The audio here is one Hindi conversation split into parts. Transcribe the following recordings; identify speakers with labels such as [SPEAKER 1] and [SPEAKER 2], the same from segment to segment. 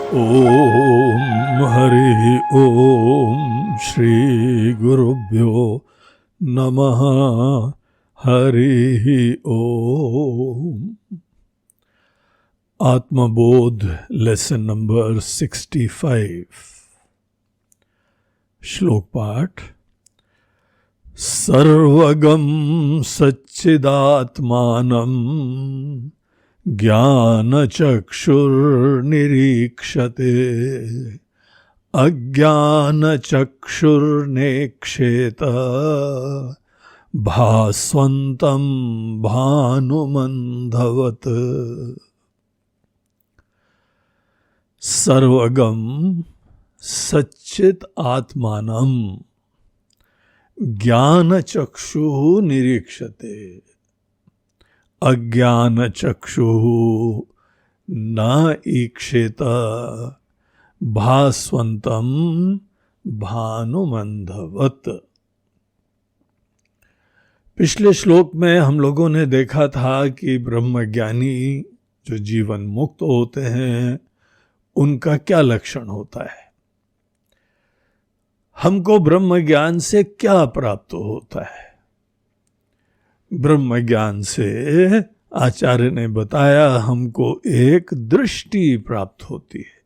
[SPEAKER 1] ओम हरि ओम श्री गुरुभ्यो नमः। हरि ओम। आत्मबोध लेसन नंबर 65। श्लोक पाठ। सर्वगम सच्चिदात्मानं ज्ञानचक्षुर्निरीक्षते अज्ञानचक्षुर्नेक्षेत भास्वन्तं भानुमन्धवत्। सर्वगम सच्चित आत्मानं ज्ञानचक्षुः निरीक्षते अज्ञानचक्षुः न ईक्षेत भास्वन्तं भानुमन्धवत्। पिछले श्लोक में हम लोगों ने देखा था कि ब्रह्मज्ञानी जो जीवन मुक्त होते हैं उनका क्या लक्षण होता है, हमको ब्रह्म ज्ञान से क्या प्राप्त होता है। ब्रह्म ज्ञान से आचार्य ने बताया हमको एक दृष्टि प्राप्त होती है,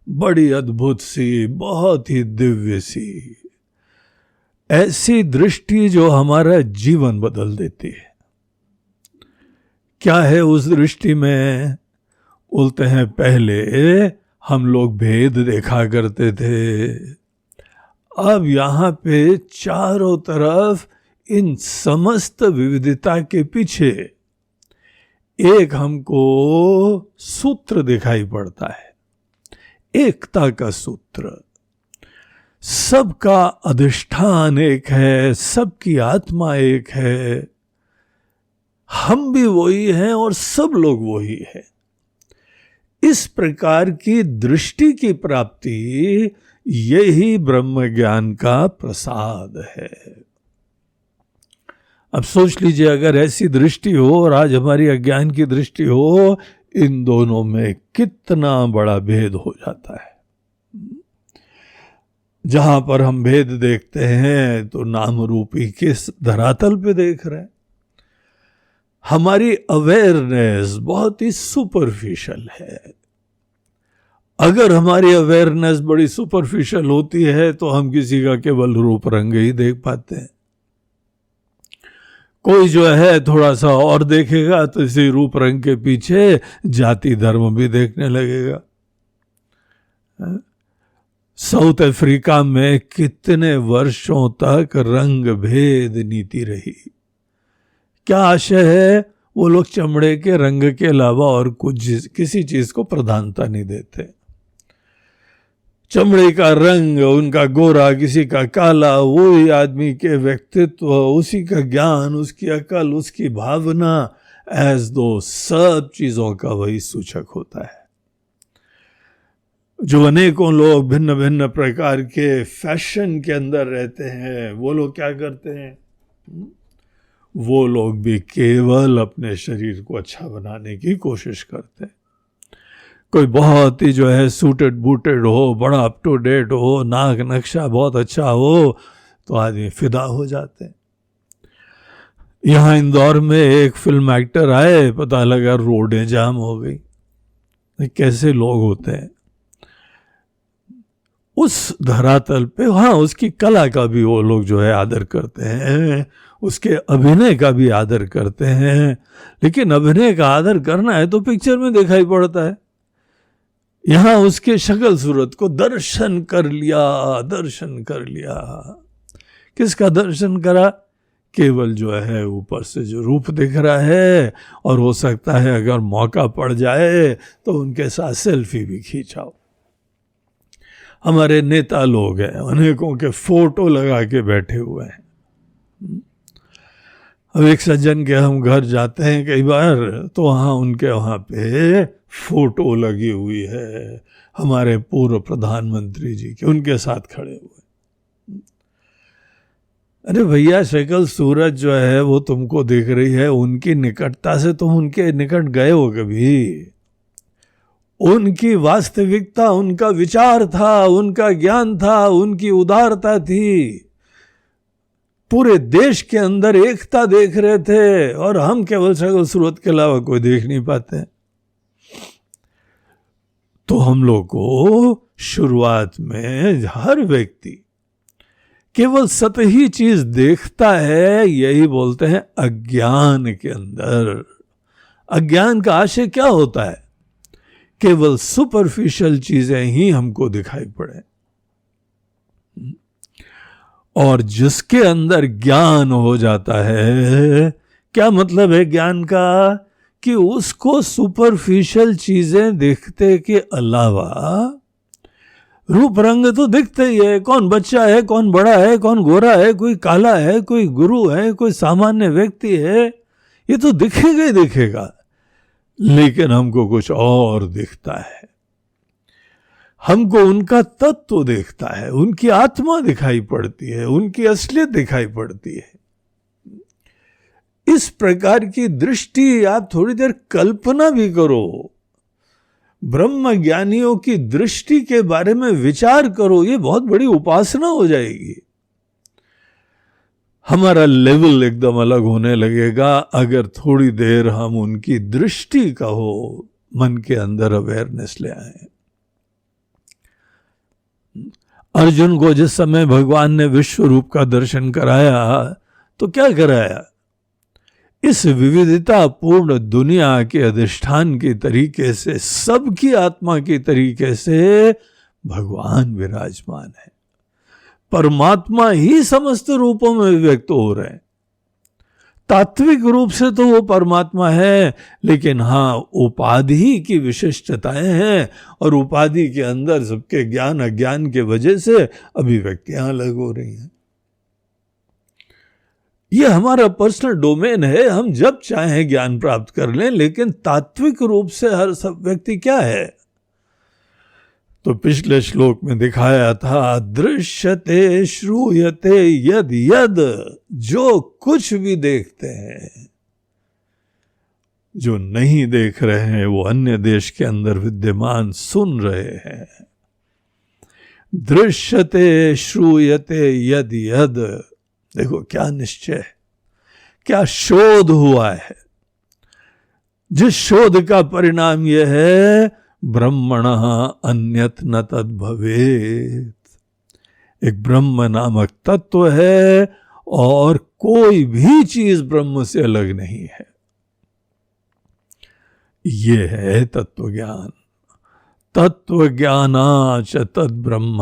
[SPEAKER 1] बड़ी अद्भुत सी, बहुत ही दिव्य सी, ऐसी दृष्टि जो हमारा जीवन बदल देती है। क्या है उस दृष्टि में? बोलते हैं पहले हम लोग भेद देखा करते थे, अब यहां पे चारों तरफ इन समस्त विविधता के पीछे एक हमको सूत्र दिखाई पड़ता है, एकता का सूत्र। सबका अधिष्ठान एक है, सबकी आत्मा एक है, हम भी वही हैं और सब लोग वही हैं। इस प्रकार की दृष्टि की प्राप्ति यही ब्रह्म ज्ञान का प्रसाद है। अब सोच लीजिए, अगर ऐसी दृष्टि हो और आज हमारी अज्ञान की दृष्टि हो, इन दोनों में कितना बड़ा भेद हो जाता है। जहां पर हम भेद देखते हैं तो नाम रूपी किस धरातल पे देख रहे हैं। हमारी अवेयरनेस बहुत ही सुपरफिशियल है। अगर हमारी अवेयरनेस बड़ी सुपरफिशियल होती है तो हम किसी का केवल रूप रंग ही देख पाते हैं। कोई जो है थोड़ा सा और देखेगा तो इसी रूप रंग के पीछे जाति धर्म भी देखने लगेगा। साउथ अफ्रीका में कितने वर्षों तक रंग भेद नीति रही। क्या आशय है? वो लोग चमड़े के रंग के अलावा और कुछ किसी चीज को प्रधानता नहीं देते। चमड़े का रंग, उनका गोरा, किसी का काला, वही आदमी के व्यक्तित्व, उसी का ज्ञान, उसकी अकल, उसकी भावना, एज दो सब चीजों का वही सूचक होता है। जो अनेकों लोग भिन्न भिन्न प्रकार के फैशन के अंदर रहते हैं, वो लोग क्या करते हैं? वो लोग भी केवल अपने शरीर को अच्छा बनाने की कोशिश करते हैं। कोई बहुत ही जो है सूटेड बूटेड हो, बड़ा अप टू डेट हो, नाक नक्शा बहुत अच्छा हो, तो आदमी फिदा हो जाते हैं। यहाँ इंदौर में एक फिल्म एक्टर आए, पता लगा रोडें जाम हो गई। कैसे लोग होते हैं उस धरातल पे। हाँ, उसकी कला का भी वो लोग जो है आदर करते हैं, उसके अभिनय का भी आदर करते हैं, लेकिन अभिनय का आदर करना है तो पिक्चर में दिखाई पड़ता है। यहां उसके शक्ल सूरत को दर्शन कर लिया, दर्शन कर लिया। किसका दर्शन करा? केवल जो है ऊपर से जो रूप दिख रहा है, और हो सकता है अगर मौका पड़ जाए तो उनके साथ सेल्फी भी खींचाओ। हमारे नेता लोग हैं, अनेकों के फोटो लगा के बैठे हुए हैं। अब एक सज्जन के हम घर जाते हैं कई बार, तो वहाँ उनके वहाँ पे फोटो लगी हुई है हमारे पूर्व प्रधानमंत्री जी की, उनके साथ खड़े हुए। अरे भैया, शक्ल सूरत जो है वो तुमको दिख रही है, उनकी निकटता से तुम उनके निकट गए हो कभी? उनकी वास्तविकता, उनका विचार था, उनका ज्ञान था, उनकी उदारता थी। पूरे देश के अंदर एकता देख रहे थे और हम केवल सकल सूरत के अलावा कोई देख नहीं पाते। तो हम लोग को शुरुआत में हर व्यक्ति केवल सतही चीज देखता है, यही बोलते हैं अज्ञान के अंदर। अज्ञान का आशय क्या होता है? केवल सुपरफिशियल चीजें ही हमको दिखाई पड़े। और जिसके अंदर ज्ञान हो जाता है, क्या मतलब है ज्ञान का? कि उसको सुपरफिशियल चीजें दिखते के अलावा रूप रंग तो दिखते ही है। कौन बच्चा है, कौन बड़ा है, कौन गोरा है, कोई काला है, कोई गुरु है, कोई सामान्य व्यक्ति है, ये तो दिखेगा ही दिखेगा। लेकिन हमको कुछ और दिखता है। हमको उनका तत्व दिखता है, उनकी आत्मा दिखाई पड़ती है, उनकी असलियत दिखाई पड़ती है। इस प्रकार की दृष्टि आप थोड़ी देर कल्पना भी करो, ब्रह्म ज्ञानियों की दृष्टि के बारे में विचार करो, ये बहुत बड़ी उपासना हो जाएगी। हमारा लेवल एकदम अलग होने लगेगा अगर थोड़ी देर हम उनकी दृष्टि का हो मन के अंदर अवेयरनेस ले आए। अर्जुन को जिस समय भगवान ने विश्व रूप का दर्शन कराया तो क्या कराया? इस विविधता पूर्ण दुनिया के अधिष्ठान के तरीके से, सबकी आत्मा के तरीके से भगवान विराजमान है। परमात्मा ही समस्त रूपों में व्यक्त हो रहे हैं। तात्विक रूप से तो वो परमात्मा है, लेकिन हाँ उपाधि की विशिष्टताएं हैं और उपाधि के अंदर सबके ज्ञान अज्ञान के वजह से अभिव्यक्तियां अलग हो रही हैं। ये हमारा पर्सनल डोमेन है, हम जब चाहें ज्ञान प्राप्त कर लें, लेकिन तात्विक रूप से हर सब व्यक्ति क्या है? तो पिछले श्लोक में दिखाया था, दृश्यते श्रूयते यद यद, जो कुछ भी देखते हैं, जो नहीं देख रहे हैं वो अन्य देश के अंदर विद्यमान सुन रहे हैं। दृश्यते श्रूयते यद यद, देखो क्या निश्चय है, क्या शोध हुआ है। जिस शोध का परिणाम यह है, ब्रह्मणः अन्यत् न तद् भवेत्। एक ब्रह्म नामक तत्व है और कोई भी चीज ब्रह्म से अलग नहीं है। ये है तत्व ज्ञान। तत्व ज्ञानाच तद् ब्रह्म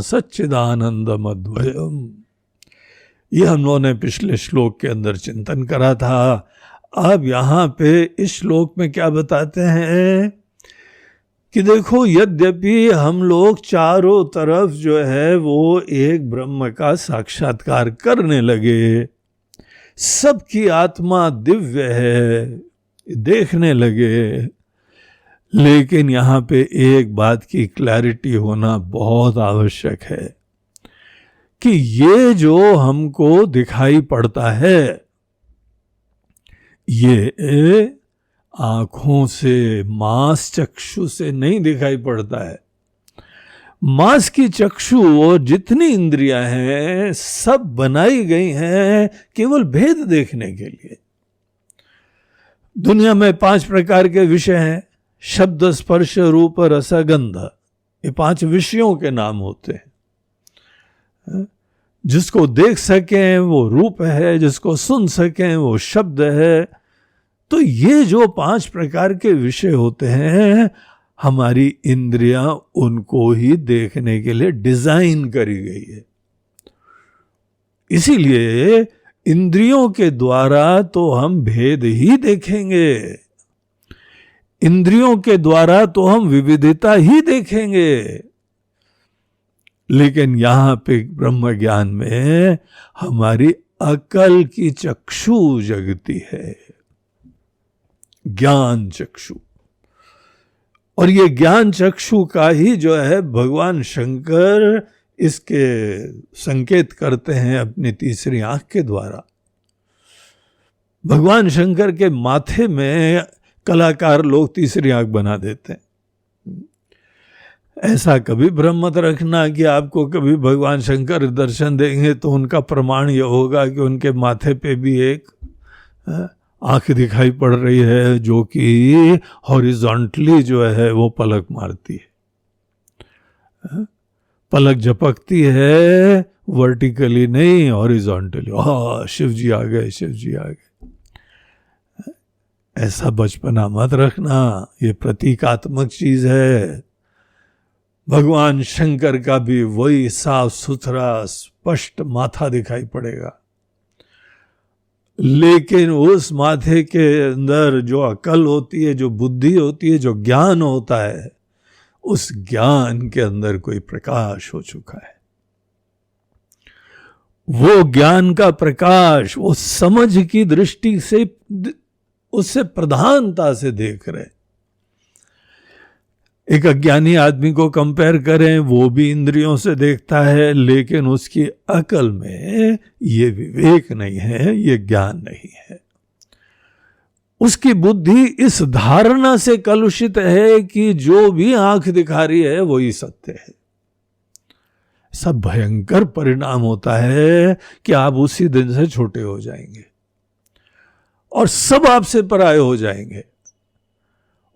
[SPEAKER 1] सच्चिदानंदम अद्वयम्। ये हम लोगों ने पिछले श्लोक के अंदर चिंतन करा था। अब यहां पे इस श्लोक में क्या बताते हैं कि देखो, यद्यपि हम लोग चारों तरफ जो है वो एक ब्रह्म का साक्षात्कार करने लगे, सबकी आत्मा दिव्य है, देखने लगे, लेकिन यहां पे एक बात की क्लैरिटी होना बहुत आवश्यक है कि ये जो हमको दिखाई पड़ता है, ये आंखों से, मांस चक्षु से नहीं दिखाई पड़ता है। मांस की चक्षु और जितनी इंद्रियां हैं सब बनाई गई हैं केवल भेद देखने के लिए। दुनिया में 5 प्रकार के विषय हैं, शब्द स्पर्श रूप रस गंध। ये 5 विषयों के नाम होते हैं। जिसको देख सकें वो रूप है, जिसको सुन सकें वो शब्द है। तो ये जो 5 प्रकार के विषय होते हैं, हमारी इंद्रियां उनको ही देखने के लिए डिजाइन करी गई है। इसीलिए इंद्रियों के द्वारा तो हम भेद ही देखेंगे, इंद्रियों के द्वारा तो हम विविधता ही देखेंगे। लेकिन यहां पे ब्रह्म ज्ञान में हमारी अकल की चक्षु जगती है, ज्ञान चक्षु। और ये ज्ञान चक्षु का ही जो है भगवान शंकर इसके संकेत करते हैं अपनी तीसरी आंख के द्वारा। भगवान शंकर के माथे में कलाकार लोग तीसरी आंख बना देते हैं। ऐसा कभी भ्रम मत रखना कि आपको कभी भगवान शंकर दर्शन देंगे तो उनका प्रमाण यह होगा कि उनके माथे पे भी एक आंख दिखाई पड़ रही है जो कि हॉरिजॉन्टली जो है वो पलक मारती है, पलक झपकती है, वर्टिकली नहीं, हॉरिजॉन्टली। शिव जी आ गए, शिव जी आ गए। ऐसा बचपना मत रखना, ये प्रतीकात्मक चीज है। भगवान शंकर का भी वही साफ सुथरा स्पष्ट माथा दिखाई पड़ेगा, लेकिन उस माथे के अंदर जो अकल होती है, जो बुद्धि होती है, जो ज्ञान होता है, उस ज्ञान के अंदर कोई प्रकाश हो चुका है। वो ज्ञान का प्रकाश वो समझ की दृष्टि से उससे प्रधानता से देख रहे। एक अज्ञानी आदमी को कंपेयर करें, वो भी इंद्रियों से देखता है, लेकिन उसकी अकल में ये विवेक नहीं है, ये ज्ञान नहीं है। उसकी बुद्धि इस धारणा से कलुषित है कि जो भी आंख दिखा रही है वही सत्य है। सब भयंकर परिणाम होता है कि आप उसी दिन से छोटे हो जाएंगे और सब आपसे पराये हो जाएंगे।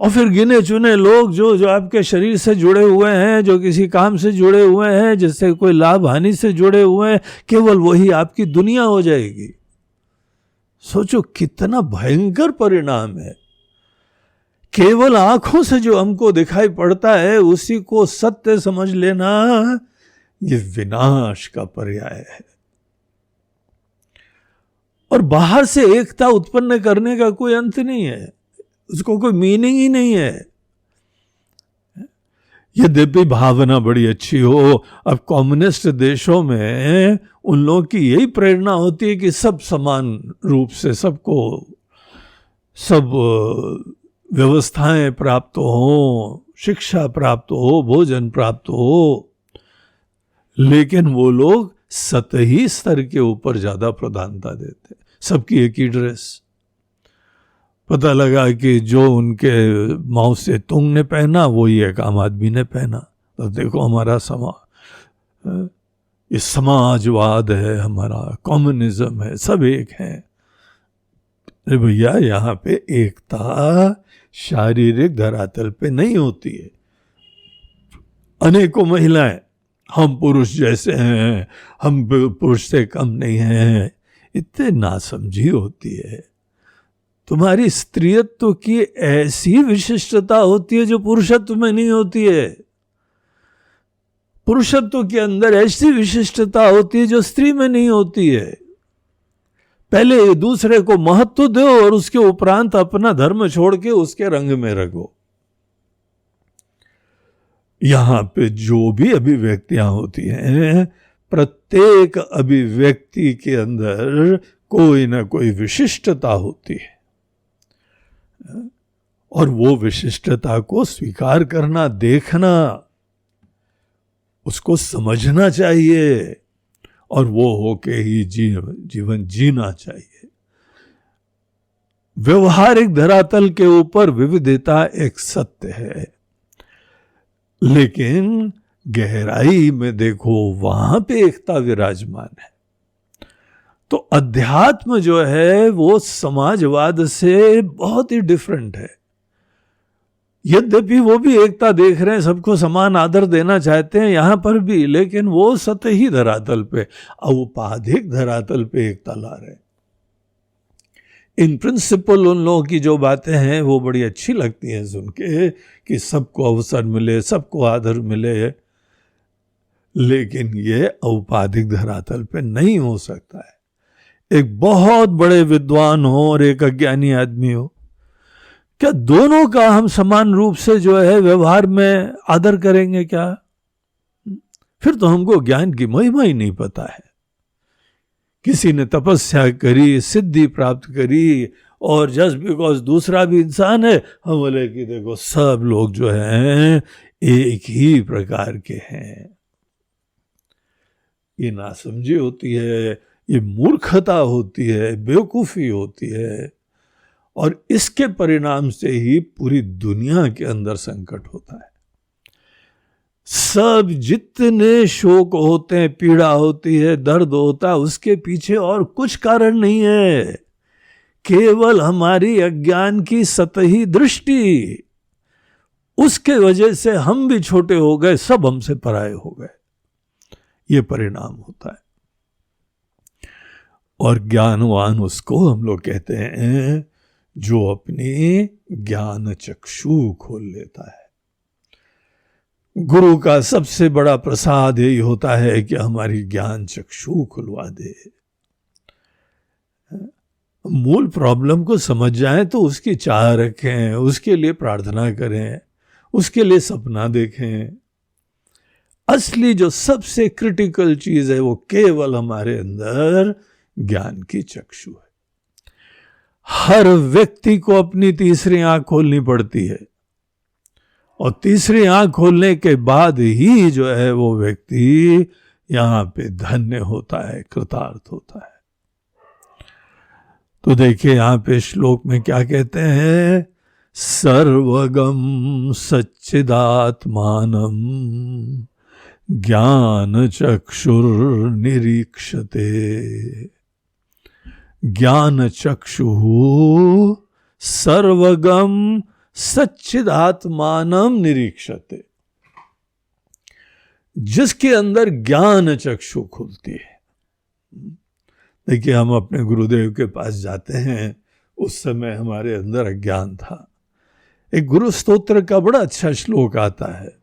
[SPEAKER 1] और फिर गिने चुने लोग जो आपके शरीर से जुड़े हुए हैं, जो किसी काम से जुड़े हुए हैं, जिससे कोई लाभ हानि से जुड़े हुए हैं, केवल वही आपकी दुनिया हो जाएगी। सोचो कितना भयंकर परिणाम है। केवल आंखों से जो हमको दिखाई पड़ता है उसी को सत्य समझ लेना, ये विनाश का पर्याय है। और बाहर से एकता उत्पन्न करने का कोई अंत नहीं है, उसको कोई मीनिंग ही नहीं है। यद्यपि भावना बड़ी अच्छी हो, अब कम्युनिस्ट देशों में उन लोगों की यही प्रेरणा होती है कि सब समान रूप से सबको सब व्यवस्थाएं प्राप्त हो, शिक्षा प्राप्त हो, भोजन प्राप्त हो, लेकिन वो लोग सतही स्तर के ऊपर ज्यादा प्रधानता देते। सबकी एक ही ड्रेस। पता लगा कि जो उनके माओ से तुंग ने पहना वही एक आम आदमी ने पहना। तो देखो हमारा ये समाजवाद है, हमारा कम्युनिज्म है, सब एक है। अरे भैया, यहाँ पे एकता शारीरिक धरातल पे नहीं होती है। अनेकों महिलाएं हम पुरुष जैसे हैं, हम पुरुष से कम नहीं हैं, इतने नासमझी होती है। तुम्हारी स्त्रीत्व की ऐसी विशिष्टता होती है जो पुरुषत्व में नहीं होती है। पुरुषत्व के अंदर ऐसी विशिष्टता होती है जो स्त्री में नहीं होती है। पहले दूसरे को महत्व दो और उसके उपरांत अपना धर्म छोड़ के उसके रंग में रखो। यहां पे जो भी अभिव्यक्तियां होती हैं, प्रत्येक अभिव्यक्ति के अंदर कोई ना कोई विशिष्टता होती है, और वो विशिष्टता को स्वीकार करना, देखना, उसको समझना चाहिए, और वो होके ही जीवन जीना चाहिए। व्यवहारिक धरातल के ऊपर विविधता एक सत्य है, लेकिन गहराई में देखो वहां पे एकता विराजमान है। तो अध्यात्म जो है वो समाजवाद से बहुत ही डिफरेंट है। यद्यपि वो भी एकता देख रहे हैं, सबको समान आदर देना चाहते हैं यहां पर भी, लेकिन वो सतही धरातल पे, औपाधिक धरातल पे एकता ला रहे हैं। इन प्रिंसिपल उन लोगों की जो बातें हैं वो बड़ी अच्छी लगती हैं सुन के, कि सबको अवसर मिले, सबको आदर मिले, लेकिन ये औपाधिक धरातल पे नहीं हो सकता है। एक बहुत बड़े विद्वान हो और एक अज्ञानी आदमी हो, क्या दोनों का हम समान रूप से जो है व्यवहार में आदर करेंगे क्या? फिर तो हमको ज्ञान की महिमा ही नहीं पता है। किसी ने तपस्या करी, सिद्धि प्राप्त करी, और जस्ट बिकॉज दूसरा भी इंसान है, हम बोले कि देखो सब लोग जो हैं एक ही प्रकार के हैं। ये नासमझी होती है, ये मूर्खता होती है, बेवकूफ़ी होती है, और इसके परिणाम से ही पूरी दुनिया के अंदर संकट होता है। सब जितने शोक होते हैं, पीड़ा होती है, दर्द होता है, उसके पीछे और कुछ कारण नहीं है, केवल हमारी अज्ञान की सतही दृष्टि। उसके वजह से हम भी छोटे हो गए, सब हमसे पराये हो गए, ये परिणाम होता है। और ज्ञानवान उसको हम लोग कहते हैं जो अपनी ज्ञान चक्षु खोल लेता है। गुरु का सबसे बड़ा प्रसाद यही होता है कि हमारी ज्ञान चक्षु खुलवा दे। मूल प्रॉब्लम को समझ जाएं तो उसकी चाह रखें, उसके लिए प्रार्थना करें, उसके लिए सपना देखें। असली जो सबसे क्रिटिकल चीज है वो केवल हमारे अंदर ज्ञान की चक्षु है। हर व्यक्ति को अपनी तीसरी आंख खोलनी पड़ती है, और तीसरी आंख खोलने के बाद ही जो है वो व्यक्ति यहां पे धन्य होता है, कृतार्थ होता है। तो देखिए यहां पे श्लोक में क्या कहते हैं, सर्वगम सच्चिदात्मानम ज्ञान चक्षुर्निरीक्षते। ज्ञान चक्षु सर्वगम सच्चिदात्मानम निरीक्षते। जिसके अंदर ज्ञान चक्षु खुलती है। देखिए हम अपने गुरुदेव के पास जाते हैं, उस समय हमारे अंदर अज्ञान था। एक गुरु स्तोत्र का बड़ा अच्छा श्लोक आता है,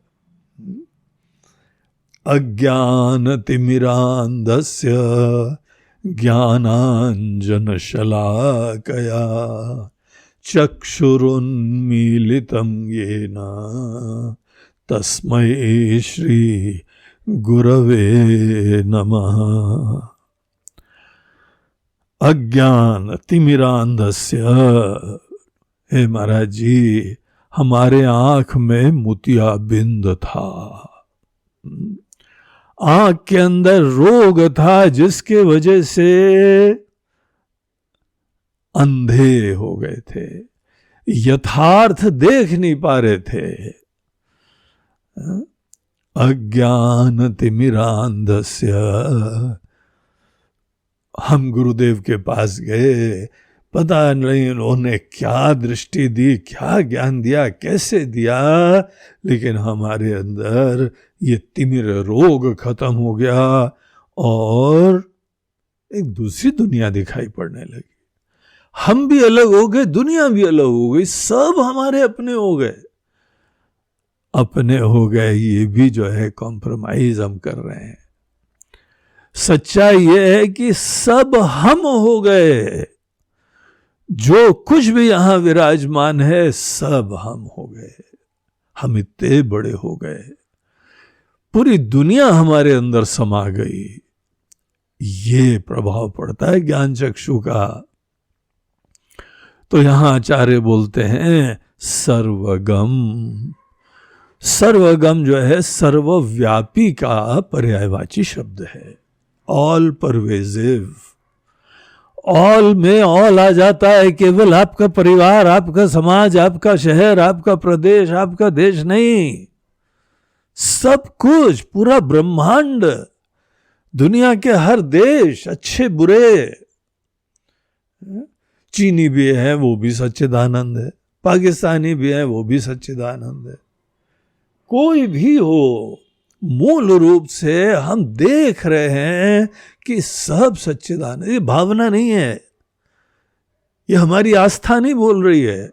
[SPEAKER 1] अज्ञान तिमिरांधस्य ज्ञानांजन शलाकया चक्षुरुन्मीलितं येन तस्मै श्री गुरवे नमः। अज्ञान तिमिरांधस्य, हे महाराज जी, हमारे आंख में मोतिया बिंद था, आंख के अंदर रोग था, जिसके वजह से अंधे हो गए थे, यथार्थ देख नहीं पा रहे थे। अज्ञान तिमिरांधस्य। हम गुरुदेव के पास गए, पता नहीं उन्होंने क्या दृष्टि दी, क्या ज्ञान दिया, कैसे दिया, लेकिन हमारे अंदर ये तिमिर रोग खत्म हो गया और एक दूसरी दुनिया दिखाई पड़ने लगी। हम भी अलग हो गए, दुनिया भी अलग हो गई, सब हमारे अपने हो गए। अपने हो गए, ये भी जो है कॉम्प्रोमाइज हम कर रहे हैं। सच्चाई ये है कि सब हम हो गए, जो कुछ भी यहां विराजमान है सब हम हो गए। हम इतने बड़े हो गए, पूरी दुनिया हमारे अंदर समा गई। ये प्रभाव पड़ता है ज्ञान चक्षु का। तो यहां आचार्य बोलते हैं सर्वगम। सर्वगम जो है सर्वव्यापी का पर्यायवाची शब्द है, ऑल परवेजिव। ऑल में ऑल आ जाता है, केवल आपका परिवार, आपका समाज, आपका शहर, आपका प्रदेश, आपका देश नहीं, सब कुछ, पूरा ब्रह्मांड, दुनिया के हर देश, अच्छे बुरे। चीनी भी है वो भी सच्चिदानंद है, पाकिस्तानी भी है वो भी सच्चिदानंद है। कोई भी हो, मूल रूप से हम देख रहे हैं कि सब सच्चिदानंद। ये भावना नहीं है, ये हमारी आस्था नहीं बोल रही है,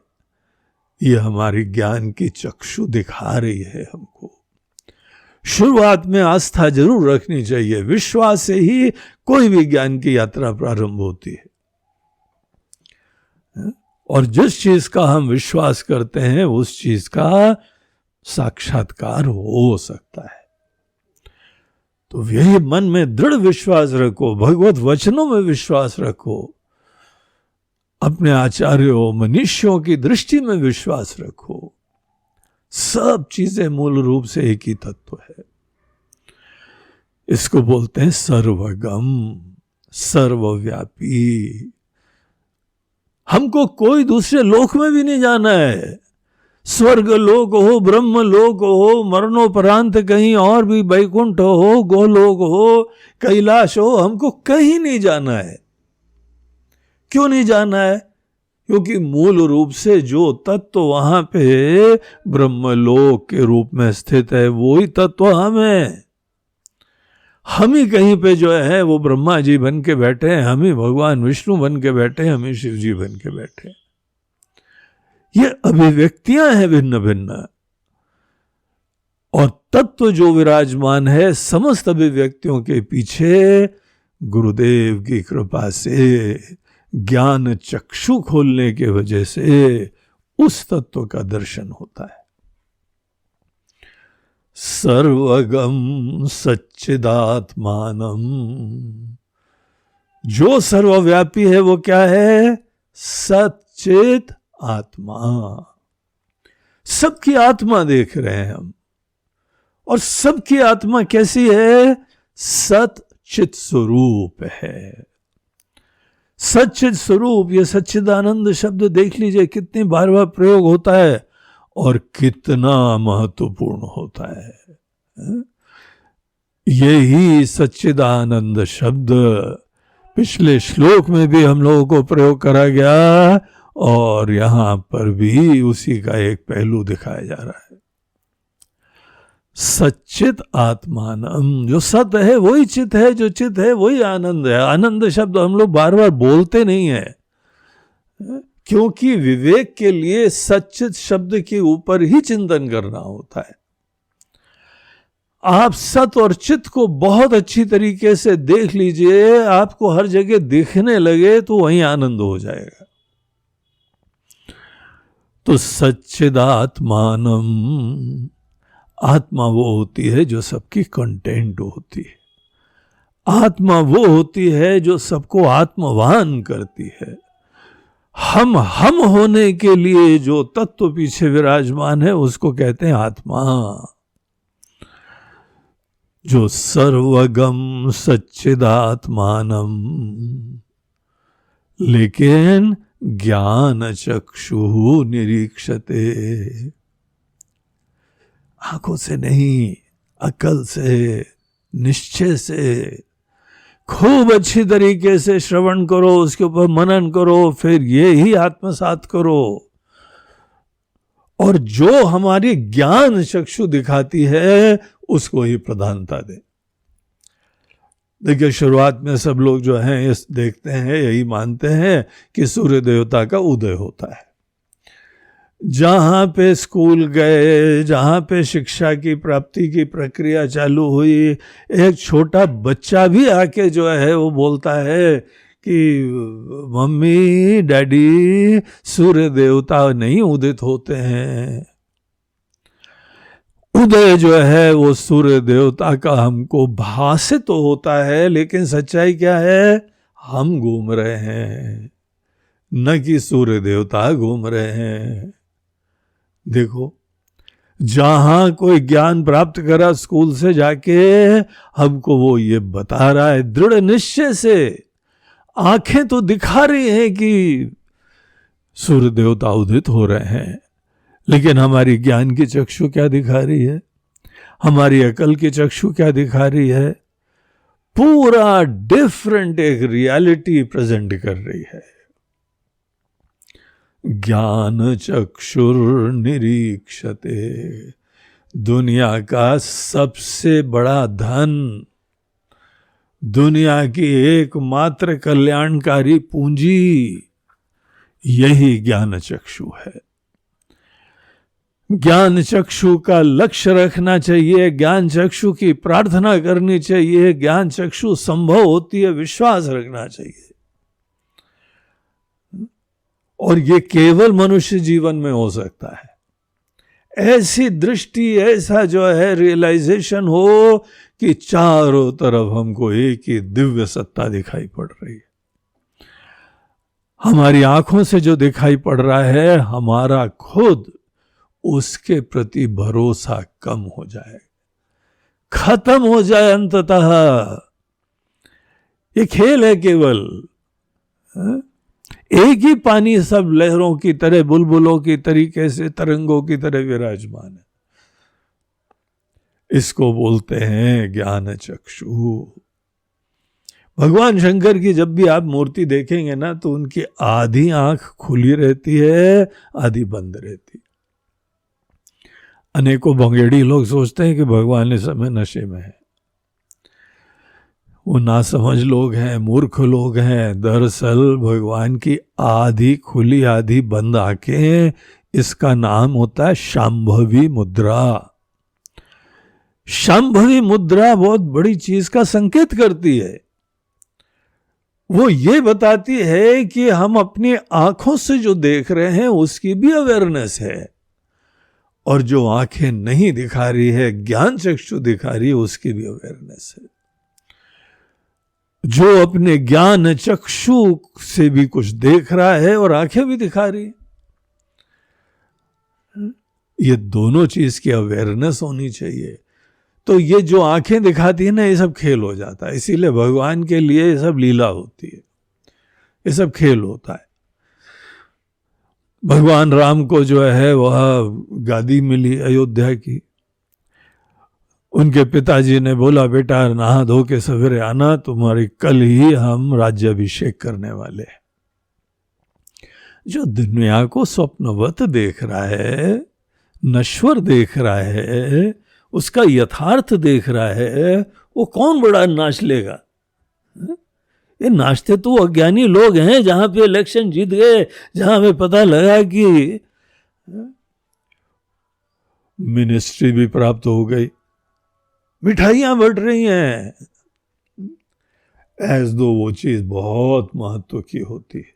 [SPEAKER 1] ये हमारी ज्ञान की चक्षु दिखा रही है हमको। शुरुआत में आस्था जरूर रखनी चाहिए, विश्वास से ही कोई भी ज्ञान की यात्रा प्रारंभ होती है। और जिस चीज का हम विश्वास करते हैं उस चीज का साक्षात्कार हो सकता है। तो यही मन में दृढ़ विश्वास रखो, भगवत वचनों में विश्वास रखो, अपने आचार्यों मनीषियों की दृष्टि में विश्वास रखो। सब चीजें मूल रूप से एक ही तत्व है। इसको बोलते हैं सर्वगम, सर्वव्यापी। हमको कोई दूसरे लोक में भी नहीं जाना है, स्वर्ग लोक हो, ब्रह्म लोक हो, मरणोपरांत कहीं और भी वैकुंठ हो, गोलोक हो, कैलाश हो, हमको कहीं नहीं जाना है। क्यों नहीं जाना है? क्योंकि मूल रूप से जो तत्व वहां पे ब्रह्मलोक के रूप में स्थित है, वो ही तत्व हम है। हम ही कहीं पे जो है वो ब्रह्मा जी बन के बैठे हैं, हम ही भगवान विष्णु बन के बैठे हैं, हम ही शिव जी बन के बैठे हैं। ये अभिव्यक्तियां हैं भिन्न भिन्न, और तत्व जो विराजमान है समस्त अभिव्यक्तियों के पीछे गुरुदेव की कृपा से ज्ञान चक्षु खोलने के वजह से उस तत्व का दर्शन होता है। सर्वगम सच्चिदात्मानम, जो सर्वव्यापी है वो क्या है? सच्चित आत्मा। सबकी आत्मा देख रहे हैं हम, और सबकी आत्मा कैसी है? सच्चित स्वरूप है। सच्चित स्वरूप, ये सच्चिदानंद शब्द देख लीजिए कितनी बार बार प्रयोग होता है और कितना महत्वपूर्ण होता है। यही सच्चिदानंद शब्द पिछले श्लोक में भी हम लोगों को प्रयोग करा गया, और यहां पर भी उसी का एक पहलू दिखाया जा रहा है। सच्चित आत्मानम, जो सत है वही चित है, जो चित है वही आनंद है। आनंद शब्द हम लोग बार बार बोलते नहीं है, क्योंकि विवेक के लिए सच्चित शब्द के ऊपर ही चिंतन करना होता है। आप सत और चित को बहुत अच्छी तरीके से देख लीजिए, आपको हर जगह दिखने लगे तो वहीं आनंद हो जाएगा। तो सच्चिदात्मानम, आत्मा वो होती है जो सबकी कंटेंट होती है। आत्मा वो होती है जो सबको आत्मवान करती है। हम होने के लिए जो तत्व पीछे विराजमान है उसको कहते हैं आत्मा, जो सर्वगम सच्चिदात्मानम। लेकिन ज्ञान चक्षु निरीक्षते, आंखों से नहीं, अकल से, निश्चय से खूब अच्छी तरीके से श्रवण करो, उसके ऊपर मनन करो, फिर ये ही आत्मसात करो। और जो हमारी ज्ञान चक्षु दिखाती है उसको ही प्रधानता दे। देखिए, शुरुआत में सब लोग जो हैं ये देखते हैं, यही मानते हैं कि सूर्य देवता का उदय होता है। जहां पे स्कूल गए, जहां पे शिक्षा की प्राप्ति की प्रक्रिया चालू हुई, एक छोटा बच्चा भी आके जो है वो बोलता है कि मम्मी डैडी, सूर्य देवता नहीं उदित होते हैं। उदय जो है वो सूर्य देवता का हमको भासित तो होता है, लेकिन सच्चाई क्या है? हम घूम रहे हैं, न कि सूर्य देवता घूम रहे हैं। देखो, जहां कोई ज्ञान प्राप्त करा स्कूल से जाके, हमको वो ये बता रहा है दृढ़ निश्चय से, आंखें तो दिखा रही हैं कि सूर्य देवता उदित हो रहे हैं, लेकिन हमारी ज्ञान की चक्षु क्या दिखा रही है? हमारी अकल की चक्षु क्या दिखा रही है? पूरा डिफरेंट एक रियलिटी प्रेजेंट कर रही है। ज्ञान चक्षुर निरीक्षते, दुनिया का सबसे बड़ा धन, दुनिया की एकमात्र कल्याणकारी पूंजी यही ज्ञान चक्षु है। ज्ञान चक्षु का लक्ष्य रखना चाहिए, ज्ञान चक्षु की प्रार्थना करनी चाहिए, ज्ञान चक्षु संभव होती है विश्वास रखना चाहिए। और ये केवल मनुष्य जीवन में हो सकता है। ऐसी दृष्टि, ऐसा जो है रियलाइजेशन हो कि चारों तरफ हमको एक ही दिव्य सत्ता दिखाई पड़ रही है। हमारी आंखों से जो दिखाई पड़ रहा है, हमारा खुद उसके प्रति भरोसा कम हो जाए, खत्म हो जाए अंततः। ये खेल है केवल, एक ही पानी सब लहरों की तरह, बुलबुलों की तरीके से, तरंगों की तरह विराजमान है। इसको बोलते हैं ज्ञान चक्षु। भगवान शंकर की जब भी आप मूर्ति देखेंगे ना, तो उनकी आधी आंख खुली रहती है, आधी बंद रहती है। अनेकों भंगेड़ी लोग सोचते हैं कि भगवान इस समय नशे में है। वो नासमझ लोग हैं, मूर्ख लोग हैं। दरअसल भगवान की आधी खुली आधी बंद आंखें, इसका नाम होता है शांभवी मुद्रा। शांभवी मुद्रा बहुत बड़ी चीज का संकेत करती है। वो ये बताती है कि हम अपनी आंखों से जो देख रहे हैं उसकी भी अवेयरनेस है, और जो आंखें नहीं दिखा रही है, ज्ञान चक्षु दिखा रही है, उसकी भी अवेयरनेस है। जो अपने ज्ञान चक्षु से भी कुछ देख रहा है और आंखें भी दिखा रही है, ये दोनों चीज की अवेयरनेस होनी चाहिए। तो ये जो आंखें दिखाती है ना, ये सब खेल हो जाता है। इसीलिए भगवान के लिए ये सब लीला होती है, ये सब खेल होता है। भगवान राम को जो है वह गादी मिली अयोध्या की। उनके पिताजी ने बोला, बेटा नहा धो के सवेरे आना, तुम्हारी कल ही हम राज्याभिषेक करने वाले हैं। जो दुनिया को स्वप्नवत देख रहा है, नश्वर देख रहा है, उसका यथार्थ देख रहा है, वो कौन बड़ा नाच लेगा? ये नाचते तो अज्ञानी लोग हैं। जहां पे इलेक्शन जीत गए, जहां पे पता लगा कि मिनिस्ट्री भी प्राप्त हो गई, मिठाइयां बढ़ रही हैं, एज दो वो चीज बहुत महत्व की होती है।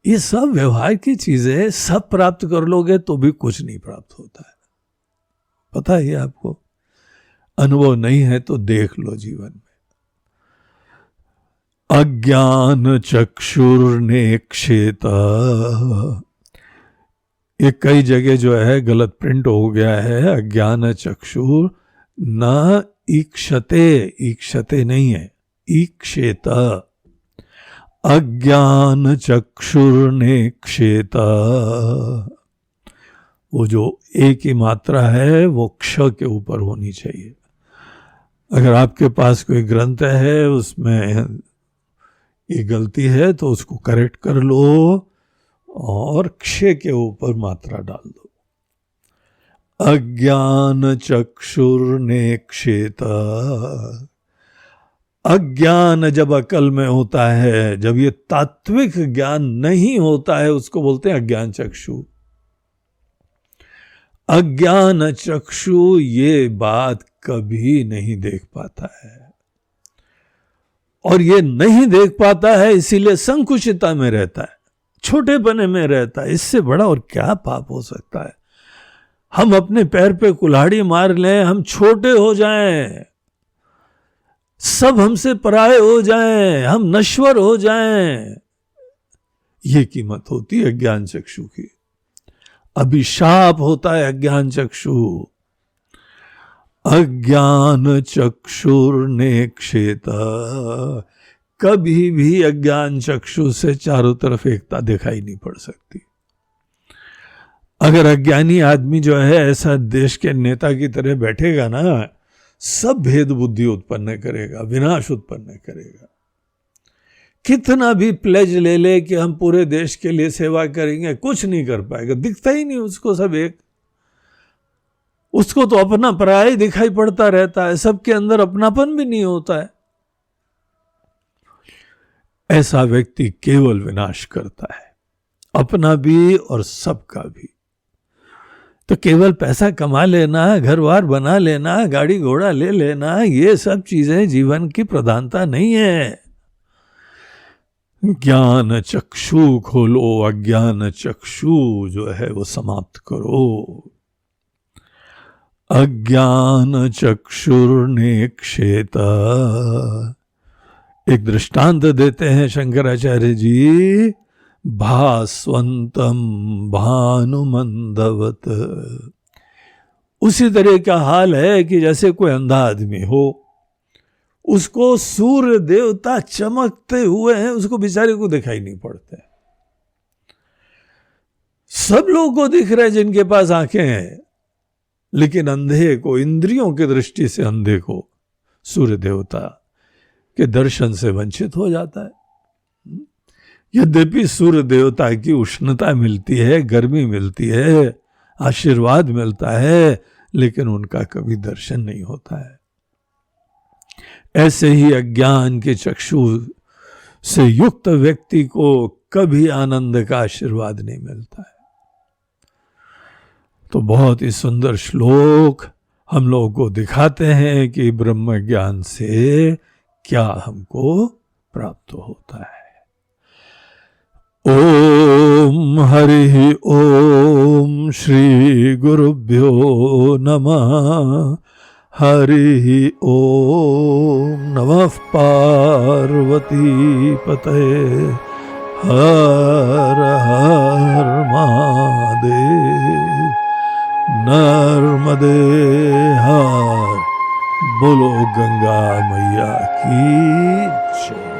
[SPEAKER 1] ये सब व्यवहार की चीजें, सब प्राप्त कर लोगे तो भी कुछ नहीं प्राप्त होता है। पता है आपको? अनुभव नहीं है तो देख लो जीवन में। अज्ञान चक्षुर्नेक्षेत, ये कई जगह जो है गलत प्रिंट हो गया है। अज्ञान चक्षुर न ईक्षते, ईक्षते नहीं है, ईक्षेत। अज्ञान चक्षुर्नेक्षेत, वो जो एक ही मात्रा है वो क्ष के ऊपर होनी चाहिए। अगर आपके पास कोई ग्रंथ है उसमें ये गलती है तो उसको करेक्ट कर लो और क्षे के ऊपर मात्रा डाल दो। अज्ञान चक्षुर्नेक्षेत। अज्ञान जब अकल में होता है, जब ये तात्विक ज्ञान नहीं होता है, उसको बोलते हैं अज्ञान चक्षु। अज्ञान चक्षु ये बात कभी नहीं देख पाता है, और ये नहीं देख पाता है इसीलिए संकुचितता में रहता है, छोटेपने में रहता है। इससे बड़ा और क्या पाप हो सकता है? हम अपने पैर पे कुल्हाड़ी मार लें, हम छोटे हो जाएं, सब हमसे पराये हो जाएं, हम नश्वर हो जाएं, ये कीमत होती है अज्ञान चक्षु की। अभिशाप होता है अज्ञान चक्षु। अज्ञान चक्षुर्नेक्षेत, कभी भी अज्ञान चक्षु से चारों तरफ एकता दिखाई नहीं पड़ सकती। अगर अज्ञानी आदमी जो है ऐसा देश के नेता की तरह बैठेगा ना, सब भेद बुद्धि उत्पन्न करेगा, विनाश उत्पन्न करेगा। कितना भी प्लेज ले ले कि हम पूरे देश के लिए सेवा करेंगे, कुछ नहीं कर पाएगा, दिखता ही नहीं उसको सब एक। उसको तो अपना पराया दिखाई पड़ता रहता है, सबके अंदर अपनापन भी नहीं होता है। ऐसा व्यक्ति केवल विनाश करता है, अपना भी और सबका भी। तो केवल पैसा कमा लेना, घर बार बना लेना, गाड़ी घोड़ा ले लेना, ये सब चीजें जीवन की प्रधानता नहीं है। ज्ञान चक्षु खोलो, अज्ञान चक्षु जो है वो समाप्त करो। अज्ञान चक्षुर्नेक्षेत। एक दृष्टांत देते हैं शंकराचार्य जी, भास्वंतम भानुमंदवत। उसी तरह का हाल है कि जैसे कोई अंधा आदमी हो, उसको सूर्य देवता चमकते हुए हैं, उसको बेचारे को दिखाई नहीं पड़ते। सब लोगों को दिख रहे हैं जिनके पास आंखें हैं, लेकिन अंधे को, इंद्रियों की दृष्टि से अंधे को सूर्य देवता के दर्शन से वंचित हो जाता है। यद्यपि सूर्य देवता की उष्णता मिलती है, गर्मी मिलती है, आशीर्वाद मिलता है, लेकिन उनका कभी दर्शन नहीं होता है। ऐसे ही अज्ञान के चक्षु से युक्त व्यक्ति को कभी आनंद का आशीर्वाद नहीं मिलता है। तो बहुत ही सुंदर श्लोक हम लोगों को दिखाते हैं कि ब्रह्म ज्ञान से क्या हमको प्राप्त होता है। ओम हरि ओम श्री गुरुभ्यो नमः। हरि ओम नमः पार्वती पते। हर हर महादेव। नर्मदे हर। बोलो गंगा मैया की जय।